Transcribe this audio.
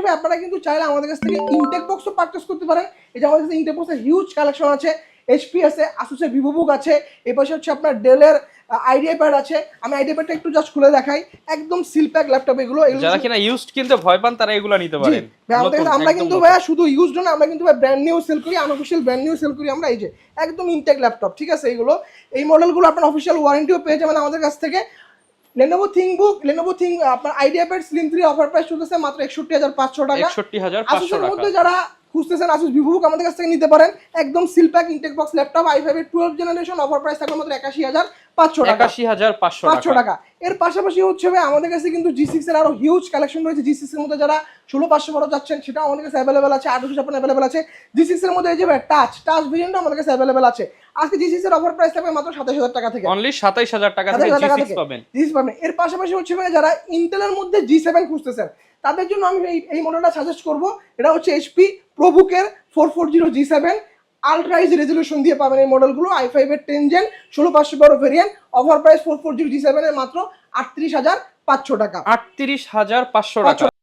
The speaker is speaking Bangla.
পাশাপাশি ভাই আপনারা কিন্তু চাইলে আমাদের কাছ থেকে ইনটেক বক্সও পারচেস করতে পারেন। এই যে আমাদের কাছে ইনটেক বক্সের হিউজ কালেকশন আছে, HP আছে, আসুসের ভিভোবুক আছে, এই পাশে হচ্ছে আপনার ডেলের আইডিয়া প্যাড আছে। আমি আইডিয়া প্যাডটা একটু জাস্ট খুলে দেখাই, একদম সিল প্যাক ল্যাপটপ এগুলো। যারা কিনা ইউজড কিনতে ভয় পান তারা এগুলো নিতে পারেন। আমরা কিন্তু ভাইয়া শুধু ইউজড না, আমরা কিন্তু ভাই ব্র্যান্ড নিউ সেল করি, আনঅফিশিয়াল ব্র্যান্ড নিউ সেল করি আমরা। এই যে একদম ইনটেক ল্যাপটপ, ঠিক আছে। এগুলো এই মডেলগুলো আপনার অফিশিয়াল ওয়ারেন্টিও পেয়ে যাবেন আমাদের কাছ থেকে। Lenovo ThinkBook, Lenovo Think আপনার idea pad Slim 3 offer price চলতেছে মাত্র 61500 টাকা। 61500 টাকা। টাকা। যারা খুঁজতেছেন Asus VivoBook আমাদের কাছ থেকে নিতে পারেন, একদম seal pack intact box laptop i5 এর 12 জেনারেশন, অফার প্রাইস থাকবে মাত্র 81500 টাকা। 81500 টাকা। এর পাশাপাশি হচ্ছে ভাই আমাদের কাছে কিন্তু G6 এর আরো হিউজ কালেকশন রয়েছে। G6 এর মধ্যে যারা 16512 যাচ্ছেন সেটাও আমাদের কাছে अवेलेबल আছে, 856 अवेलेबल আছে। G6 এর মধ্যে এই যে ভাই টাচ ভেরিয়েন্টও আমাদের কাছে अवेलेबल আছে। আজকে G6 এর অফার প্রাইস থাকবে মাত্র 27000 টাকা থেকে। অনলি 27000 টাকা থেকে G6 পাবেন। G6 পাবেন। এর পাশাপাশি হচ্ছে ভাই যারা ইন্টেলের মধ্যে G7 খুঁজতেছেন তাদের জন্য আমি এই মডেলটা সাজেস্ট করব। এটা হচ্ছে HP ProBook-এর 440 G7 আলট্রা হাই রেজোলিউশন দিয়ে পাবেন এই মডেলগুলো। i5 এর 10 gen 16512 variant, offer price 440 G7 এর মাত্র 38500 টাকা। 38500 টাকা।